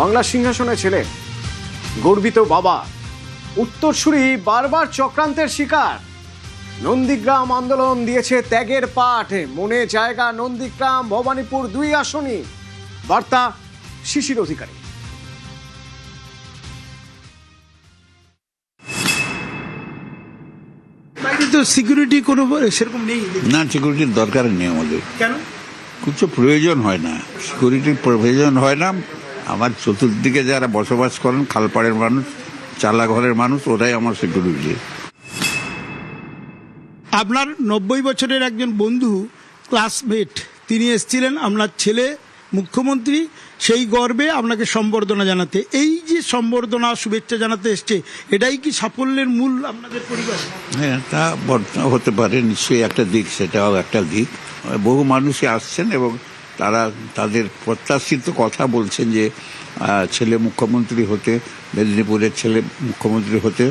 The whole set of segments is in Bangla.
বাংলা সিংহাসনে ছিলেন। গর্বিত বাবা, উত্তরসূরি বারবার চক্রান্তের শিকার। নন্দীগ্রাম আন্দোলন দিয়েছে ত্যাগের পাঠ। মনে জায়গা নন্দীগ্রাম ভবানীপুর 2 আসনই। বার্তা শিশির অধিকারী। সিকিউরিটি কোনো সেরকম নেই না, সিকিউরিটির দরকার নেই আমাদের। কেন? কিছু প্রয়োজন হয় না, সিকিউরিটির প্রয়োজন হয় না। আমার চতুর্দিকে যারা বসবাস করেন, খালপাড়ের মানুষ, চালাঘরের মানুষ, ওরাই আমার সিকিউরিটি। আপনার 90 বছরের একজন বন্ধু, ক্লাসমেট, তিনি এসেছিলেন আপনার ছেলে মুখ্যমন্ত্রী, সেই গর্বে আপনাকে সম্বর্ধনা জানাতে। এই যে সম্বর্ধনা শুভেচ্ছা জানাতে এসছে, এটাই কি সাফল্যের মূল আপনাদের পরিবার? হ্যাঁ, তা হতে পারে, নিশ্চয়ই একটা দিক, সেটাও একটা দিক। বহু মানুষই আসছেন এবং তারা তাদের প্রত্যাশিত কথা বলছেন যে ছেলে মুখ্যমন্ত্রী হতে, মেদিনীপুরের ছেলে মুখ্যমন্ত্রী হতে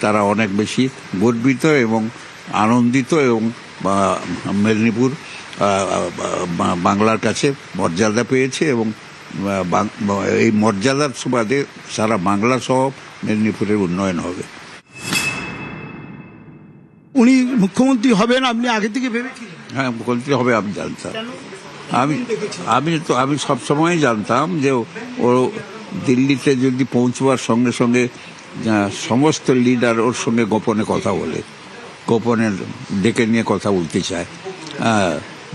তারা অনেক বেশি গর্বিত এবং আনন্দিত, এবং মেদিনীপুর বাংলার কাছে মর্যাদা পেয়েছে এবং এই মর্যাদার সুবাদে সারা বাংলা সহ মেদিনীপুরের উন্নয়ন হবে। উনি মুখ্যমন্ত্রী হবেন আপনি আগে থেকে ভেবেছিলেন? হ্যাঁ, মুখ্যমন্ত্রী হবে আমি জানতাম। আমি সবসময় জানতাম যে ও দিল্লিতে যদি পৌঁছবার সঙ্গে সঙ্গে সমস্ত লিডার ওর সঙ্গে গোপনে কথা বলে, গোপনে ডেকে নিয়ে কথা বলতে চায়।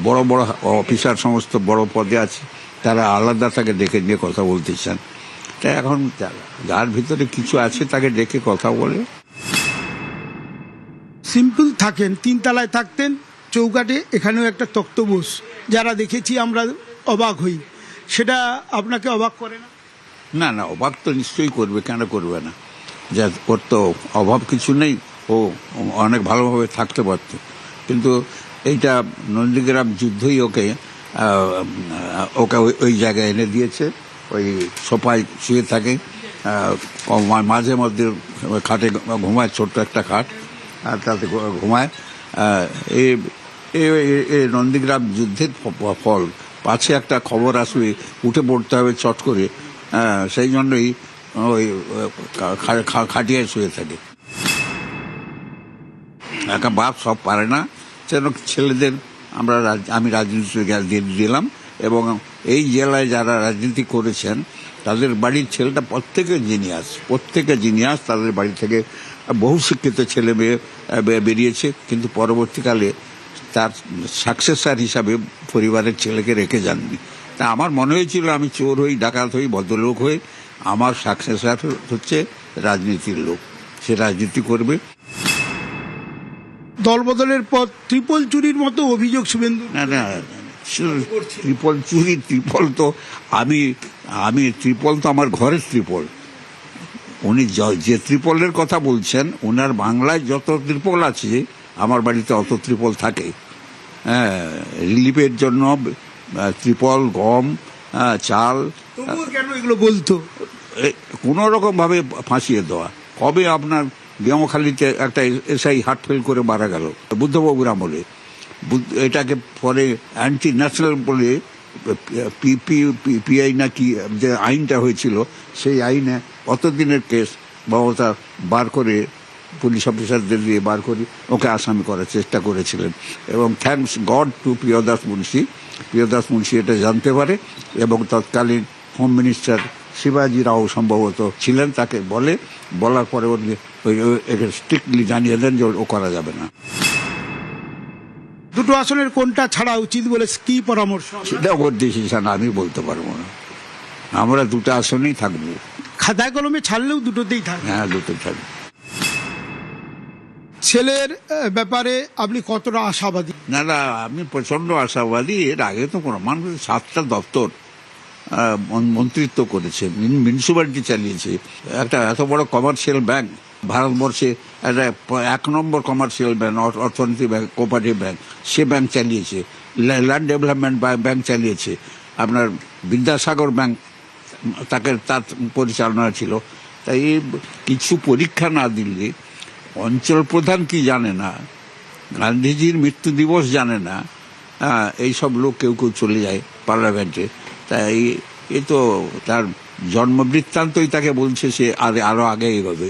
বড় বড় অফিসার সমস্ত বড় পদে আছে, তারা আলাদা তাকে ডেকে নিয়ে কথা বলতে চান। তাই এখন যার ভিতরে কিছু আছে তাকে ডেকে কথা বলে। সিম্পল থাকেন, 3 তলায় থাকতেন, চৌকাঠে এখানেও একটা তক্তবোস, যারা দেখেছি আমরা অবাক হই। সেটা আপনাকে অবাক করে না? না না, অবাক তো নিশ্চয়ই করবে, কেন করবে না? যা ওর তো অভাব কিছু নেই, ও অনেক ভালোভাবে থাকতে পারত। কিন্তু এইটা নন্দীগ্রাম যুদ্ধই ওকে ওই জায়গায় এনে দিয়েছে। ওই সোফায় শুয়ে থাকে, মাঝে মধ্যে খাটে ঘুমায়, ছোট্ট একটা খাট, আর তাতে ঘুমায়। এই নন্দীগ্রাম যুদ্ধের ফল, পাছে একটা খবর আসবে, উঠে পড়তে হবে চট করে, সেই জন্যই ওই খাটিয়ায় শুয়ে থাকে। একা বাপ সব পারে না, যেন ছেলেদের আমি রাজনীতি দিলাম। এবং এই জেলায় যারা রাজনীতি করেছেন তাদের বাড়ির ছেলেটা প্রত্যেকে জিনিয়াস, তাদের বাড়ি থেকে বহু শিক্ষিত ছেলে মেয়ে বেরিয়েছে, কিন্তু পরবর্তীকালে তার সাকসেসার হিসাবে পরিবারের ছেলেকে রেখে যাননি। তা আমার মনে হয়েছিল আমি চোর হই, ডাকাত হই, ভদ্রলোক হই, আমার সাকসেসার হচ্ছে রাজনীতির লোক, সে রাজনীতি করবে। দলবদলের পর ট্রিপল চুরির মতো অভিযোগ শুভেন্দু। না, ত্রিপল চুরি, ত্রিপল তো ত্রিপল তো আমার ঘরের ত্রিপল। উনি যে ত্রিপলের কথা বলছেন, ওনার বাংলায় যত ত্রিপল আছে আমার বাড়িতে অত ত্রিপল থাকে। হ্যাঁ, রিলিফের জন্য ত্রিপল, গম, চাল। কেন এগুলো বলতো? কোনো রকম ভাবে ফাঁসিয়ে দেওয়া। কবে আপনার বেমখালিতে একটা এসআই হার্ট ফেল করে মারা গেল বুদ্ধবাবুর আমলে। এটাকে পরে অ্যান্টি ন্যাশনাল বলে পিআই নাকি যে আইনটা হয়েছিল, সেই আইনে অতদিনের কেস বাবতা বার করে, পুলিশ অফিসারদের দিয়ে বার করে ওকে আসামি করার চেষ্টা করেছিলেন। এবং থ্যাঙ্কস গড টু প্রিয়দাস মুন্সি এটা জানতে পারে, এবং তৎকালীন হোম মিনিস্টার শিবাজি রাও সম্ভবত ছিলেন, তাকে বলার পরে ওকে স্ট্রিক্টলি জানিয়ে দেন যে ও করা যাবে না। 2 আসনের কোনটা ছাড়া উচিত বলে কি পরামর্শ? সেটা ওর ডিসিশন, আমি বলতে পারবো না। আমরা 2 আসনেই থাকবো। খাতায় কলমে ছাড়লেও দুটোতেই থাকবে? হ্যাঁ, দুটোই থাকবে। ছেলের ব্যাপারে আপনি কতটা আশাবাদী? না, আমি প্রচন্ড আশাবাদী। এর আগে তো কোনো মানুষ 7টা দপ্তর মন্ত্রিত্ব করেছে, মিউনিসিপ্যালিটি চালিয়েছে, একটা এত বড় কমার্শিয়াল ব্যাংক ভারতবর্ষে, একটা 1 নম্বর কমার্শিয়াল ব্যাংক, অর্থনীতি ব্যাংক, কোঅপারেটিভ ব্যাংক, সে ব্যাংক চালিয়েছে। ল্যান্ড ডেভেলপমেন্ট ব্যাংক চালিয়েছে। আপনার বিদ্যাসাগর ব্যাংক তার পরিচালনা ছিল। তাই কিছু পরীক্ষা না দিলে, অঞ্চল প্রধান কি জানে না, গান্ধীজির মৃত্যু দিবস জানে না, এইসব লোক কেউ চলে যায় পার্লামেন্টে। তাই এ তো তার জন্মবৃত্তান্তই তাকে বলছে সে আরো আগে এগোবে।